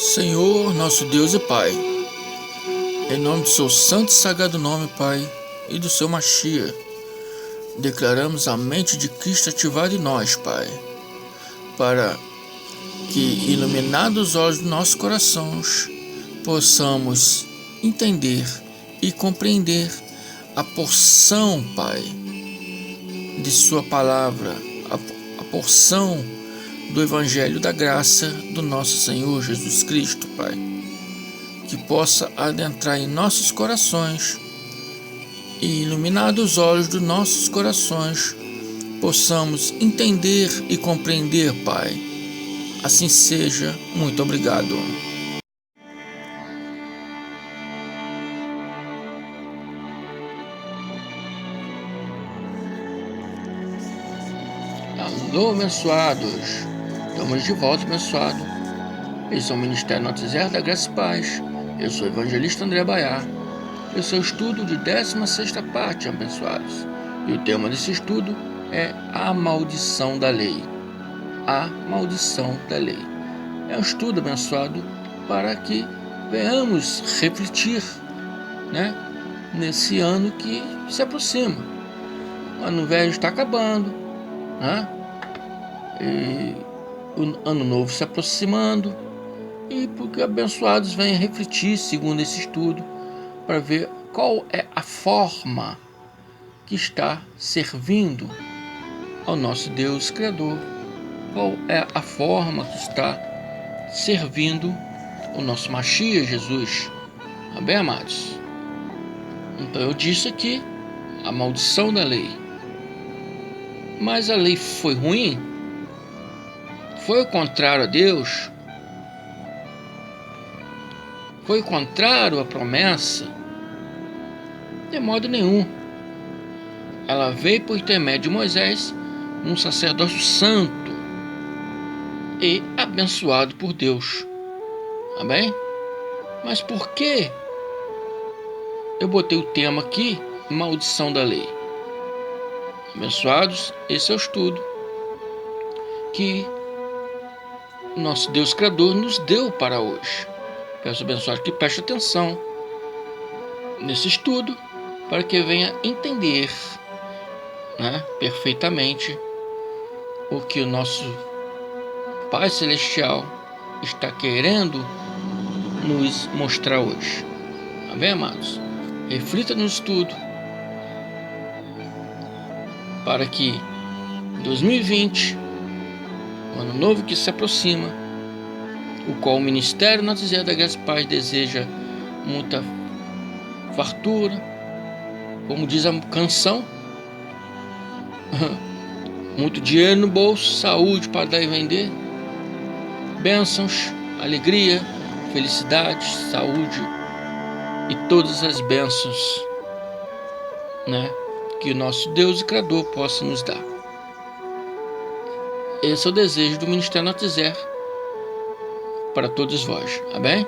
Senhor, nosso Deus e Pai, em nome do seu santo e sagrado nome, Pai, e do seu Machia, declaramos a mente de Cristo ativada em nós, Pai, para que, iluminados os olhos dos nossos corações, possamos entender e compreender a porção, Pai, de sua palavra, a porção do Evangelho da graça do nosso Senhor Jesus Cristo, Pai, que possa adentrar em nossos corações e, iluminados os olhos dos nossos corações, possamos entender e compreender, Pai. Assim seja. Muito obrigado. Alô, abençoados! Estamos de volta, abençoado. Esse é o Ministério Noticiário da Graça e Paz. Eu sou o evangelista André Baiar. Esse é o estudo de 16ª parte, abençoados. E o tema desse estudo é a maldição da lei. A maldição da lei. É um estudo, abençoado, para que venhamos refletir, nesse ano que se aproxima. O ano velho está acabando, e o ano novo se aproximando, e porque abençoados venham refletir, segundo esse estudo, para ver qual é a forma que está servindo ao nosso Deus Criador, qual é a forma que está servindo o nosso Machia Jesus. Bem, amados? Então eu disse aqui a maldição da lei. Mas a lei foi ruim? Foi o contrário a Deus? Foi o contrário à promessa? De modo nenhum. Ela veio por intermédio de Moisés, um sacerdócio santo e abençoado por Deus. Amém? Mas por que eu botei o tema aqui, maldição da lei? Abençoados, esse é o estudo que o nosso Deus Criador nos deu para hoje. Peço abençoado que preste atenção nesse estudo para que venha entender perfeitamente o que o nosso Pai Celestial está querendo nos mostrar hoje. Amém, amados? Reflita no estudo para que 2020, o ano novo que se aproxima, o qual o Ministério Noticiário da Graça e Paz deseja muita fartura, como diz a canção, muito dinheiro no bolso, saúde para dar e vender, bênçãos, alegria, felicidade, saúde e todas as bênçãos, que o nosso Deus e Criador possa nos dar. Esse é o desejo do Ministério Noticiário para todos vós. Amém?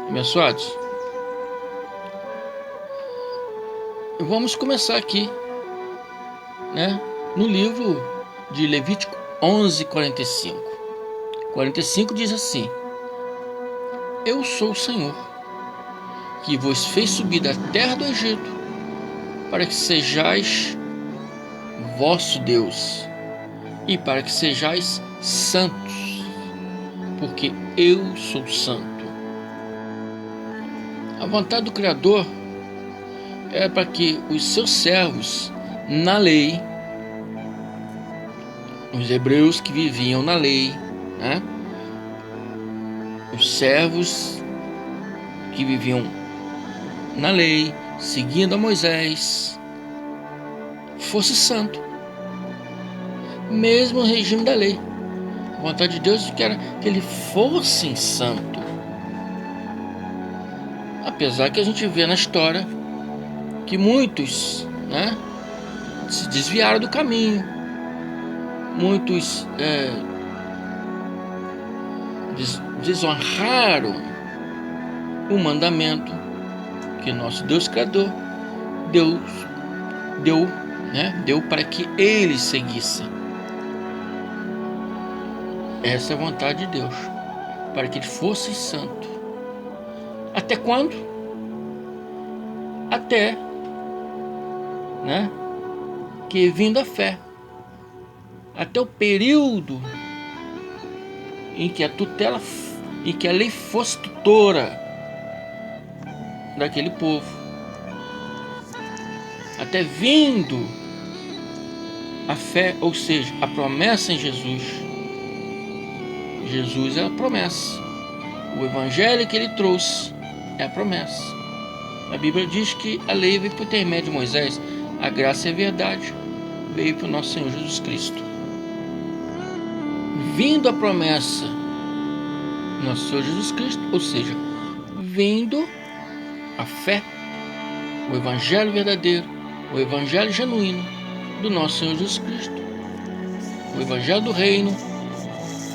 Abençoados? Vamos começar aqui, no livro de Levítico 11:45. 45 diz assim: Eu sou o Senhor, que vos fez subir da terra do Egito, para que sejais vosso Deus, e para que sejais santos, porque eu sou santo. A vontade do Criador é para que os seus servos na lei, os hebreus que viviam na lei, os servos que viviam na lei, seguindo a Moisés, fosse santo, mesmo no regime da lei. A vontade de Deus era que ele fosse santo. Apesar que a gente vê na história que muitos se desviaram do caminho, muitos desonraram o mandamento que nosso Deus Criador deu para que eles seguissem. Essa é a vontade de Deus. para que fosse santo. Até quando? Até, que vindo a fé. Até o período em que a tutela, em que a lei fosse tutora daquele povo. Até vindo a fé, ou seja, a promessa em Jesus. Jesus é a promessa. O evangelho que ele trouxe é a promessa. A Bíblia diz que a lei veio por intermédio de Moisés. A graça e a verdade veio para o nosso Senhor Jesus Cristo. Vindo a promessa do nosso Senhor Jesus Cristo, ou seja, vindo a fé, o evangelho verdadeiro, o evangelho genuíno do nosso Senhor Jesus Cristo, o evangelho do reino,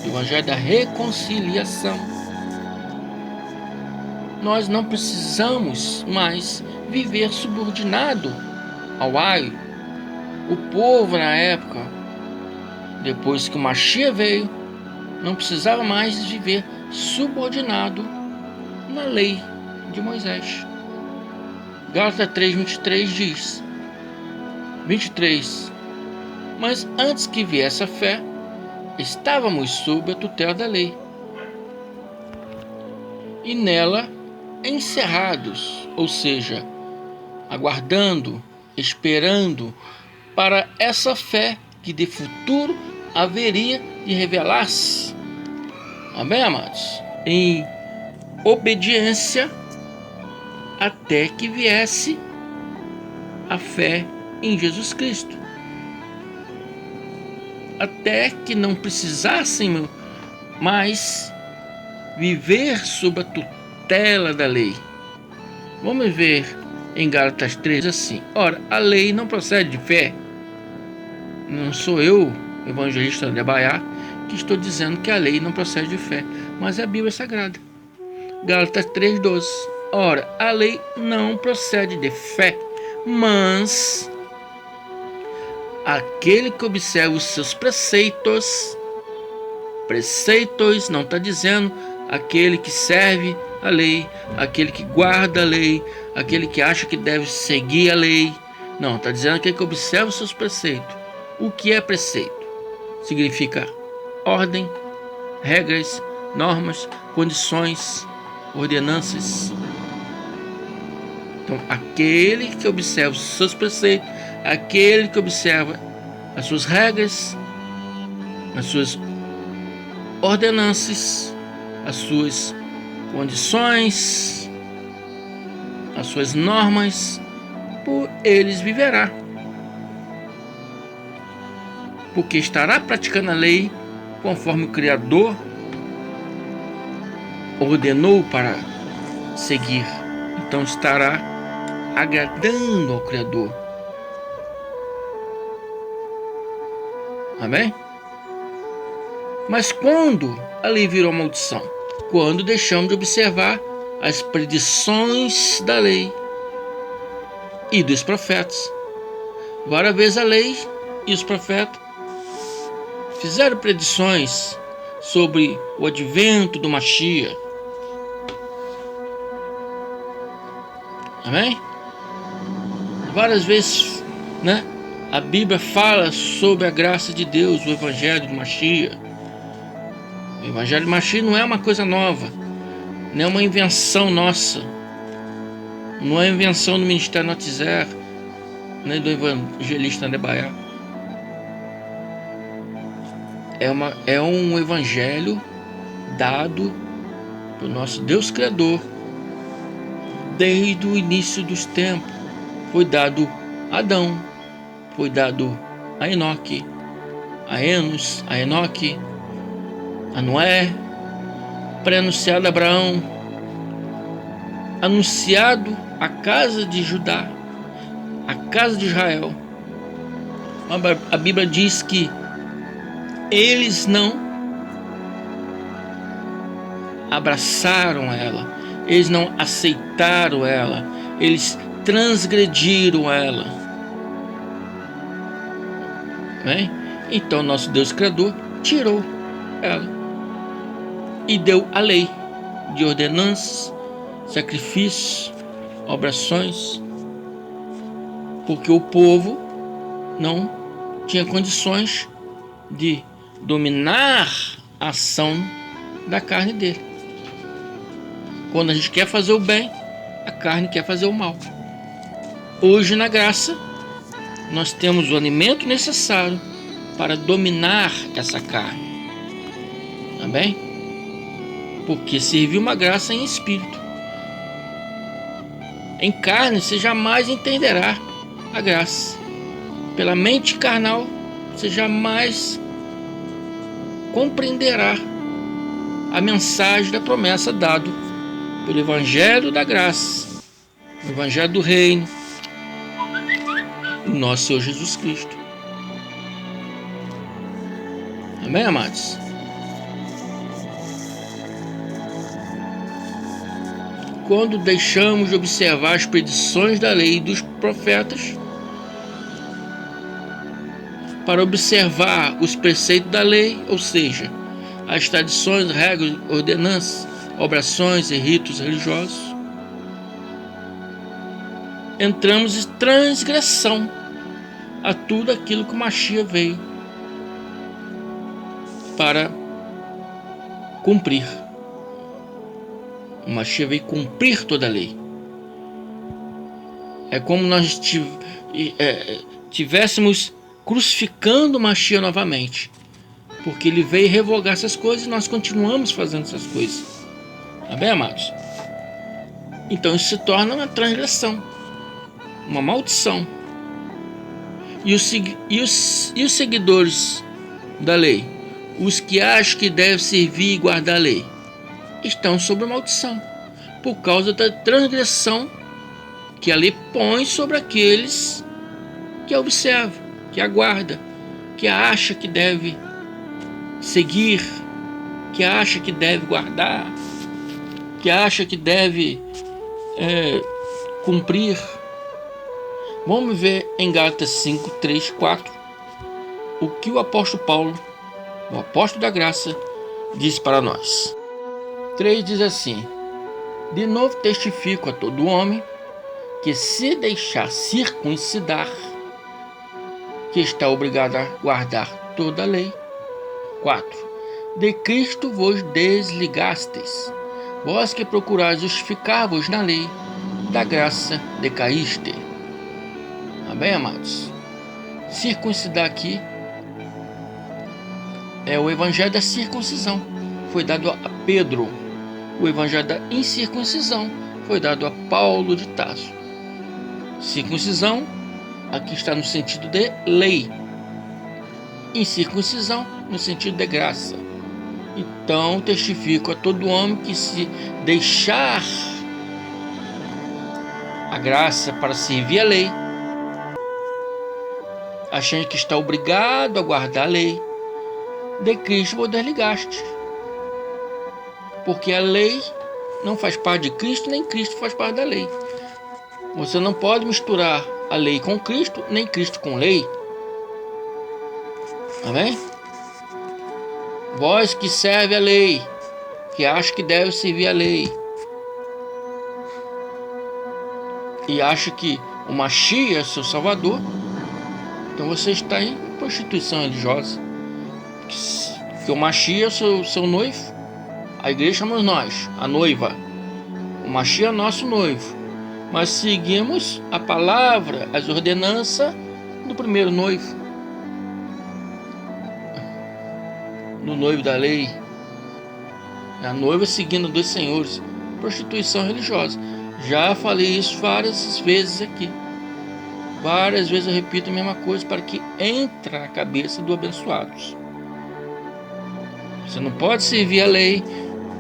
o evangelho da reconciliação. Nós não precisamos mais viver subordinado ao ai. O povo na época, depois que o Mashiach veio, não precisava mais viver subordinado na lei de Moisés. Gálatas 3:23 diz: 23. Mas antes que viesse a fé, estávamos sob a tutela da lei, e nela encerrados, ou seja, aguardando, esperando para essa fé que de futuro haveria de revelar-se. Amém, amados? Em obediência até que viesse a fé em Jesus Cristo. Até que não precisassem mais viver sob a tutela da lei. Vamos ver em Gálatas 3 assim: ora, a lei não procede de fé. Não sou eu, evangelista André Baiá, que estou dizendo que a lei não procede de fé, mas é a Bíblia Sagrada. Gálatas 3:12. Ora, a lei não procede de fé, mas aquele que observa os seus preceitos não está dizendo aquele que serve a lei, aquele que guarda a lei, aquele que acha que deve seguir a lei. Não, está dizendo aquele que observa os seus preceitos. O que é preceito? Significa ordem, regras, normas, condições, ordenanças. Então, aquele que observa os seus preceitos, aquele que observa as suas regras, as suas ordenanças, as suas condições, as suas normas, por eles viverá. Porque estará praticando a lei conforme o Criador ordenou para seguir. Então estará agradando ao Criador. Amém? Mas quando a lei virou maldição? Quando deixamos de observar as predições da lei e dos profetas. Várias vezes a lei e os profetas fizeram predições sobre o advento do Mashiach. Amém? Várias vezes, a Bíblia fala sobre a graça de Deus, o evangelho do Mashiach. O evangelho do Mashiach não é uma coisa nova, não é uma invenção nossa, não é invenção do Ministério Notizer, nem do evangelista André Baiá. É um evangelho dado pelo nosso Deus Criador desde o início dos tempos. Foi dado a Adão, foi dado a Enoque, a Enos, a Enoque, a Noé, pré-anunciado a Abraão, anunciado à casa de Judá, à casa de Israel. A Bíblia diz que eles não abraçaram ela, eles não aceitaram ela, eles transgrediram ela. Bem? Então nosso Deus Criador tirou ela. e deu a lei de ordenanças, sacrifícios, obrações, porque o povo não tinha condições de dominar a ação da carne dele. Quando a gente quer fazer o bem, a carne quer fazer o mal. Hoje, na graça, nós temos o alimento necessário para dominar essa carne. Tá bem? Porque serviu uma graça em espírito. Em carne você jamais entenderá a graça. Pela mente carnal você jamais compreenderá a mensagem da promessa dada pelo Evangelho da graça, o Evangelho do reino, o nosso Senhor Jesus Cristo. Amém, amados? Quando deixamos de observar as predições da lei e dos profetas para observar os preceitos da lei, ou seja, as tradições, regras, ordenanças, obrações e ritos religiosos, entramos em transgressão a tudo aquilo que o Mashiach veio para cumprir. O Mashiach veio cumprir toda a lei. É como nós tivéssemos crucificando o Mashiach novamente, porque ele veio revogar essas coisas e nós continuamos fazendo essas coisas. Tá bem, amados? Então isso se torna uma transgressão, uma maldição. E os seguidores da lei, os que acham que devem servir e guardar a lei, estão sob maldição, por causa da transgressão que a lei põe sobre aqueles que a observam, que aguarda, que acha que deve seguir, que acha que deve guardar, que acha que deve cumprir. Vamos ver em Gálatas 5, 3, 4 o que o apóstolo Paulo, o apóstolo da graça, diz para nós. 3 diz assim: de novo testifico a todo homem que se deixar circuncidar, que está obrigado a guardar toda a lei. 4. De Cristo vos desligastes, vós que procurais justificar-vos na lei, da graça decaíste. Amém, amados? Circuncidar aqui é o evangelho da circuncisão, foi dado a Pedro. O evangelho da incircuncisão foi dado a Paulo de Tarso. Circuncisão aqui está no sentido de lei, incircuncisão no sentido de graça. Então testifico a todo homem que se deixar a graça para servir a lei, achando que está obrigado a guardar a lei, de Cristo vos desligaste. Porque a lei não faz parte de Cristo, nem Cristo faz parte da lei. Você não pode misturar a lei com Cristo, nem Cristo com lei. Amém? Vós que serve a lei, que acha que deve servir a lei, e acha que o Mashiach é seu salvador, então você está em prostituição religiosa. Que o Mashiach é seu noivo, a igreja chamamos nós, a noiva. O Mashiach é nosso noivo, mas seguimos a palavra, as ordenanças do primeiro noivo, do noivo da lei. A noiva seguindo dois senhores, prostituição religiosa. Já falei isso várias vezes aqui. Várias vezes eu repito a mesma coisa para que entre na cabeça do abençoados. Você não pode servir a lei,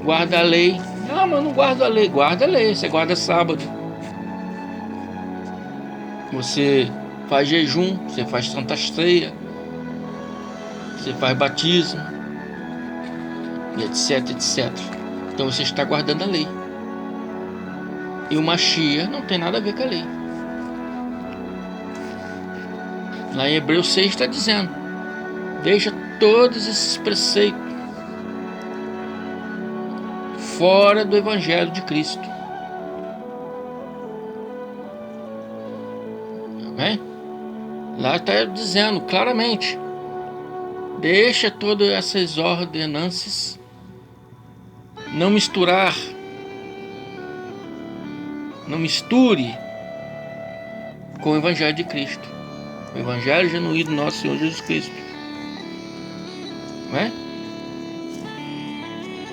guardar a lei. Ah, mas não guarda a lei. Guarda a lei, você guarda sábado. Você faz jejum, você faz santa ceia, você faz batismo, e etc, etc. Então você está guardando a lei. E o Mashiach não tem nada a ver com a lei. Lá em Hebreus 6 está dizendo: deixa todos esses preceitos fora do Evangelho de Cristo. Amém? Lá está dizendo claramente: deixa todas essas ordenanças, não misturar, não misture com o Evangelho de Cristo, o Evangelho genuíno do nosso Senhor Jesus Cristo. Não é?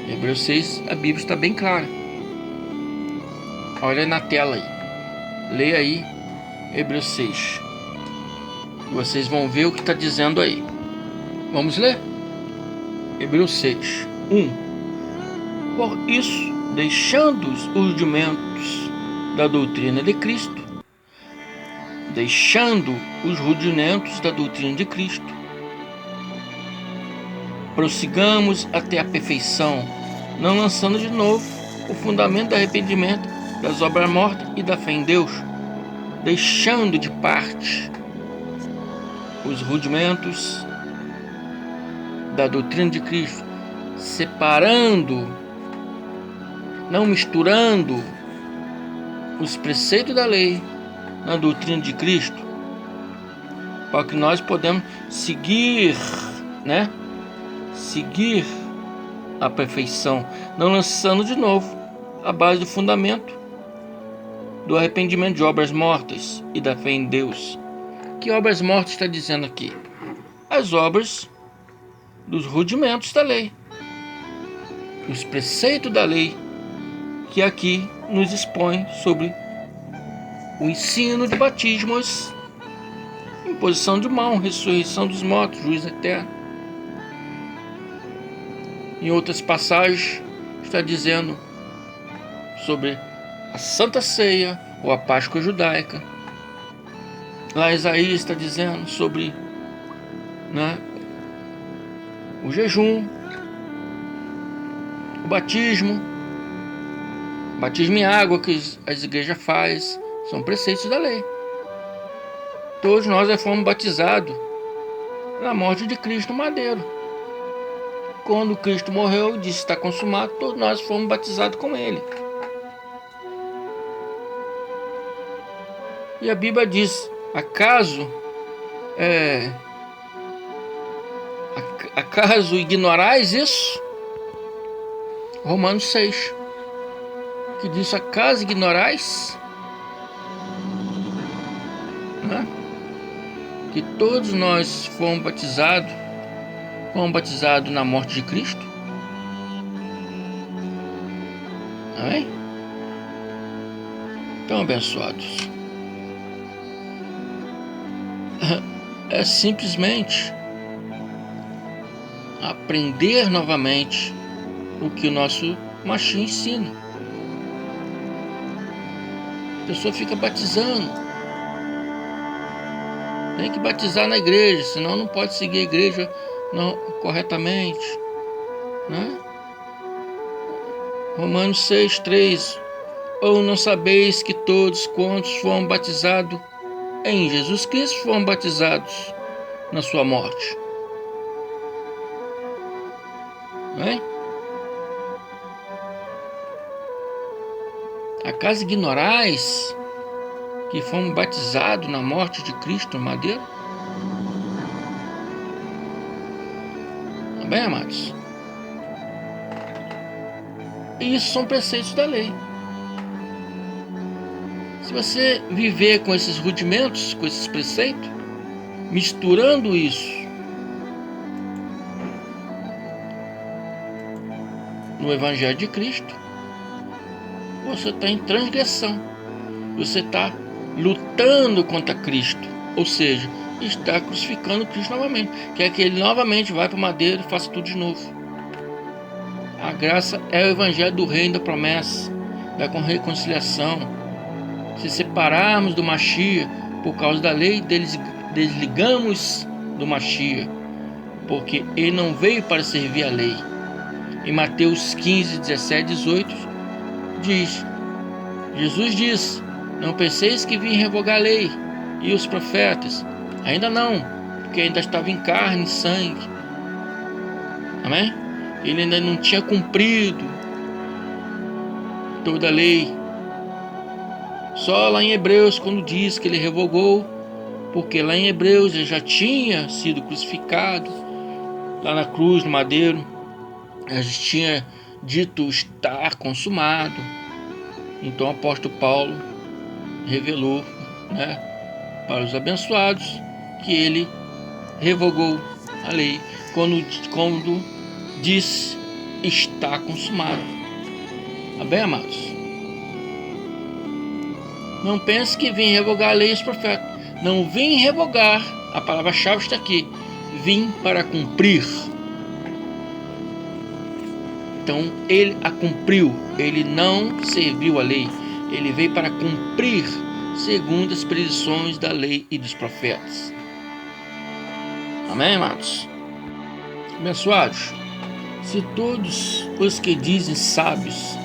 Em Hebreus 6 a Bíblia está bem clara. Olha na tela aí, leia aí Hebreus 6. Vocês vão ver o que está dizendo aí. Vamos ler? Hebreus 6, 1. Por isso, deixando os rudimentos da doutrina de Cristo, prossigamos até a perfeição, não lançando de novo o fundamento do arrependimento das obras mortas e da fé em Deus, deixando de parte os rudimentos da doutrina de Cristo, separando, não misturando os preceitos da lei na doutrina de Cristo, para que nós podemos seguir, seguir a perfeição, não lançando de novo a base do fundamento do arrependimento de obras mortas e da fé em Deus. Que obras mortas está dizendo aqui? As obras dos rudimentos da lei, os preceitos da lei, que aqui nos expõe sobre o ensino de batismos, imposição de mão, ressurreição dos mortos, juízo eterno. Em outras passagens está dizendo sobre a Santa Ceia ou a Páscoa judaica. Lá Isaías está dizendo sobre o jejum, o batismo em água que as igrejas fazem, são preceitos da lei. Todos nós já fomos batizados na morte de Cristo no madeiro. Quando Cristo morreu e disse está consumado, todos nós fomos batizados com Ele. E a Bíblia diz: acaso ignorais isso? Romanos 6, que diz: acaso ignorais que todos nós fomos batizados na morte de Cristo? Amém? Então, abençoados, é simplesmente aprender novamente o que o nosso Mashiach ensina. A pessoa fica batizando, tem que batizar na igreja, senão não pode seguir a igreja corretamente, Romanos 6, 3. Ou não sabeis que todos quantos foram batizados em Jesus Cristo foram batizados na sua morte? Acaso ignorais que fomos batizados na morte de Cristo no madeiro? Bem, amados, e isso são preceitos da lei. Se você viver com esses rudimentos, com esses preceitos, misturando isso no Evangelho de Cristo, você está em transgressão, você está lutando contra Cristo, ou seja, está crucificando Cristo novamente, quer que Ele novamente vá para o madeiro e faça tudo de novo. A graça é o Evangelho do reino da promessa, da reconciliação. Se separarmos do Mashiach por causa da lei, desligamos do Mashiach, porque Ele não veio para servir a lei. Em Mateus 15, 17, 18, Jesus diz: não penseis que vim revogar a lei e os profetas. Ainda não, porque ainda estava em carne e sangue. Amém? Ele ainda não tinha cumprido toda a lei. Só lá em Hebreus, quando diz que ele revogou, porque lá em Hebreus ele já tinha sido crucificado, lá na cruz, no madeiro, ele já tinha dito estar consumado. Então o apóstolo Paulo revelou, para os abençoados que ele revogou a lei quando diz está consumado. Tá bem, amados? Não pense que vim revogar a lei e os profetas. Não vim revogar, a palavra-chave está aqui. Vim para cumprir. Então ele a cumpriu, ele não serviu a lei, ele veio para cumprir segundo as predições da lei e dos profetas. Amém, amados? Abençoados, se todos os que dizem sábios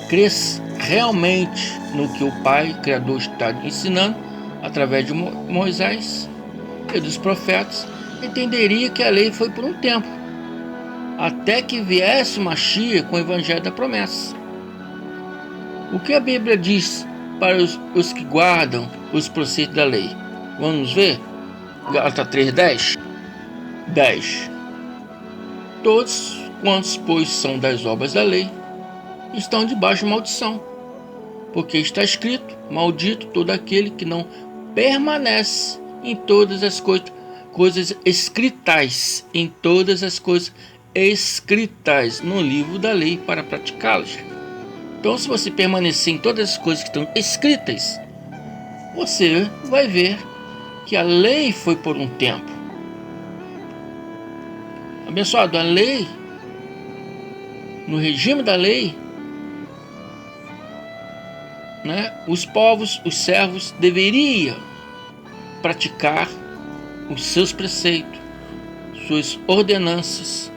crescem realmente no que o Pai Criador está ensinando através de Moisés e dos profetas, entenderia que a lei foi por um tempo, até que viesse o Mashiach com o evangelho da promessa. O que a Bíblia diz para os que guardam os preceitos da lei? Vamos ver? Gálatas 3:10. 10. Todos quantos, pois, são das obras da lei, estão debaixo de maldição, porque está escrito: maldito todo aquele que não permanece em todas as coisas escritas, em todas as coisas escritas no livro da lei para praticá-las. Então, se você permanecer em todas as coisas que estão escritas, você vai ver que a lei foi por um tempo. Abençoado, a lei, no regime da lei, os povos, os servos deveriam praticar os seus preceitos, suas ordenanças,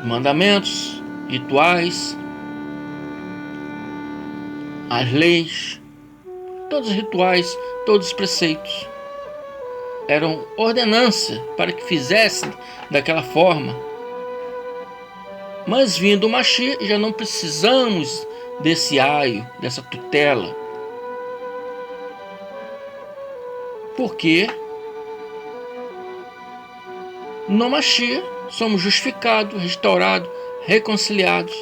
mandamentos, rituais, as leis, todos os rituais, todos os preceitos eram ordenança para que fizessem daquela forma. Mas vindo o Mashiach, já não precisamos desse aio, dessa tutela, porque no Mashiach somos justificados, restaurados, reconciliados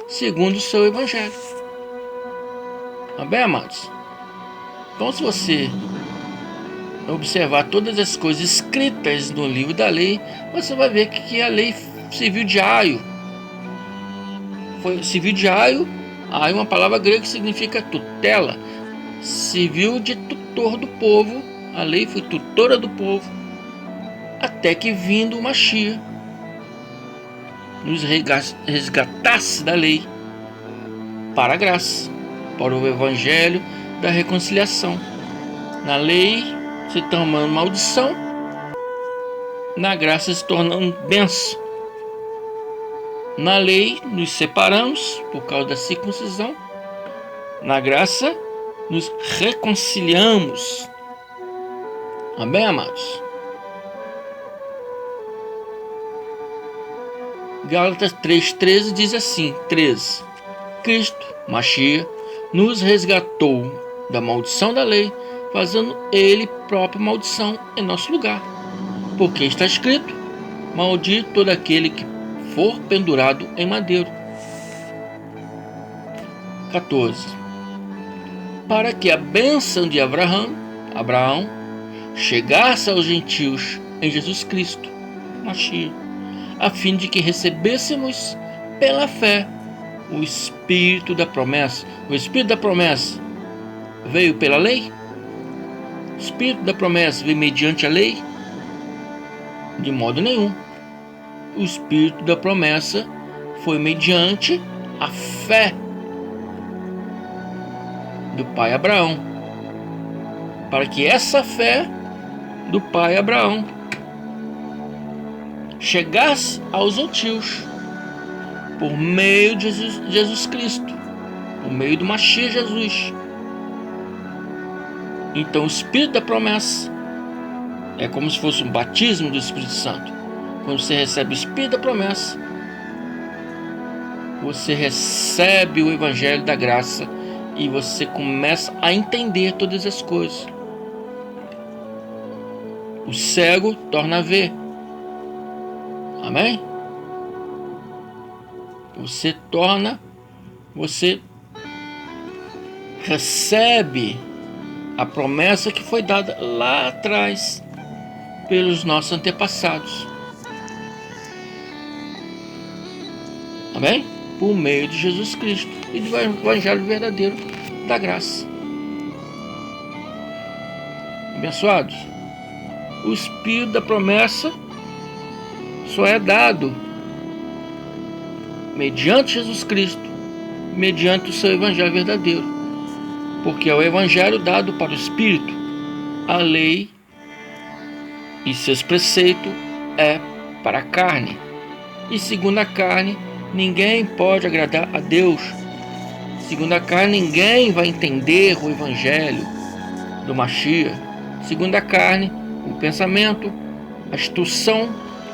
segundo o seu evangelho. Tá bem, amados? Então, se você observar todas as coisas escritas no livro da lei, você vai ver que a lei serviu de aio. Serviu de aio. Aio é uma palavra grega que significa tutela. Serviu de tutor do povo. A lei foi tutora do povo, até que vindo o Mashiach nos resgatasse da lei para a graça, para o evangelho da reconciliação. Na lei se tornando maldição, na graça se tornando bênção. Na lei nos separamos por causa da circuncisão, na graça nos reconciliamos. Amém, amados? Gálatas 3:13 diz assim: 13. Cristo, Mashiach, nos resgatou da maldição da lei, fazendo ele própria maldição em nosso lugar. Porque está escrito: maldito todo aquele que for pendurado em madeiro. 14. Para que a bênção de Abraão chegasse aos gentios em Jesus Cristo, Mashiach, a fim de que recebêssemos pela fé o Espírito da promessa. O Espírito da promessa veio pela lei? O Espírito da promessa veio mediante a lei? De modo nenhum. O Espírito da promessa foi mediante a fé do pai Abraão, para que essa fé do pai Abraão chegasse aos gentios por meio de Jesus Cristo, por meio do Mashiach Jesus. Então o Espírito da promessa é como se fosse um batismo do Espírito Santo. Quando você recebe o Espírito da promessa, você recebe o Evangelho da graça e você começa a entender todas as coisas. O cego torna a ver. Amém? Você recebe a promessa que foi dada lá atrás pelos nossos antepassados. Amém? Por meio de Jesus Cristo e do Evangelho verdadeiro da graça. Abençoados, o Espírito da promessa só é dado mediante Jesus Cristo, mediante o seu Evangelho verdadeiro, porque é o Evangelho dado para o Espírito. A lei e seus preceitos é para a carne, e segundo a carne ninguém pode agradar a Deus. Segundo a carne ninguém vai entender o Evangelho do Mashiach. Segundo a carne, o pensamento, a instrução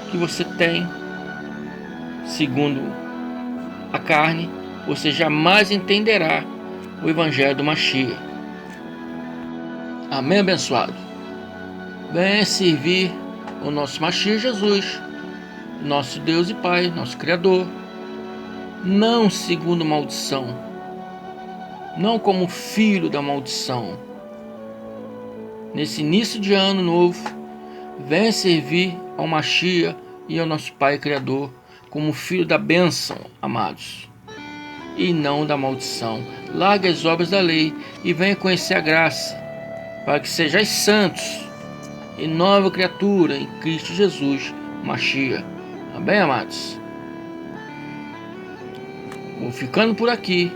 que você tem, segundo a carne, você jamais entenderá o Evangelho do Mashiach. Amém, abençoado? Venha servir o nosso Mashiach Jesus, nosso Deus e Pai, nosso Criador, não segundo maldição, não como filho da maldição. Nesse início de ano novo, venha servir ao Mashiach e ao nosso Pai Criador como filho da bênção, amados, e não da maldição. Largue as obras da lei e venha conhecer a graça, para que sejais santos e nova criatura em Cristo Jesus, Mashiach. Amém, amados? Vou ficando por aqui.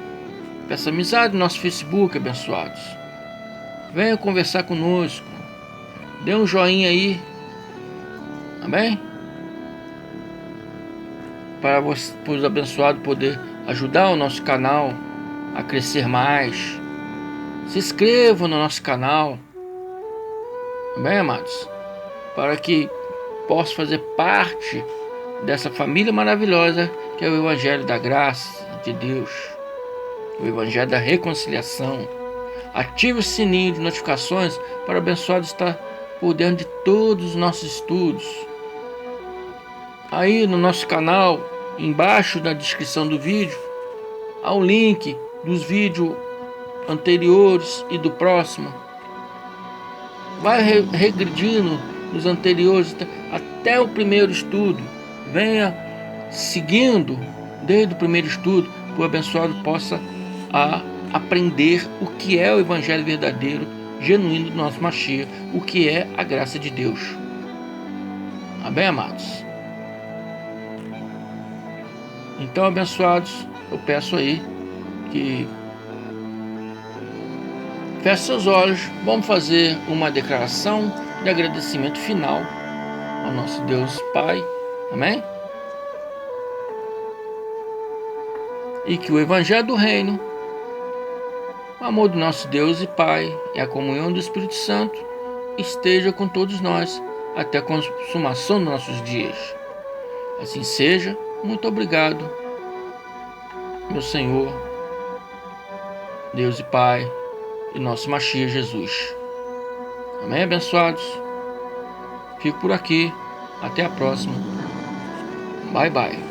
Peça amizade no nosso Facebook, abençoados. Venha conversar conosco. Dê um joinha aí. Amém? Para os abençoados poder ajudar o nosso canal a crescer mais. Se inscreva no nosso canal. Amém, amados? Para que possa fazer parte dessa família maravilhosa que é o Evangelho da graça de Deus, o Evangelho da reconciliação. Ative o sininho de notificações para o abençoado estar por dentro de todos os nossos estudos. Aí no nosso canal, embaixo na descrição do vídeo, há um link dos vídeos anteriores e do próximo. Vai regredindo nos anteriores até o primeiro estudo. Venha seguindo desde o primeiro estudo, para o abençoado possa aprender o que é o Evangelho verdadeiro, genuíno do nosso Mashiach, o que é a graça de Deus. Amém, amados? Então, abençoados, eu peço aí que feche seus olhos. Vamos fazer uma declaração de agradecimento final ao nosso Deus Pai. Amém? E que o Evangelho do Reino, o amor do nosso Deus e Pai e a comunhão do Espírito Santo esteja com todos nós até a consumação dos nossos dias. Assim seja. Muito obrigado, meu Senhor, Deus e Pai e nosso Mashiach Jesus. Amém, abençoados? Fico por aqui. Até a próxima. Bye, bye.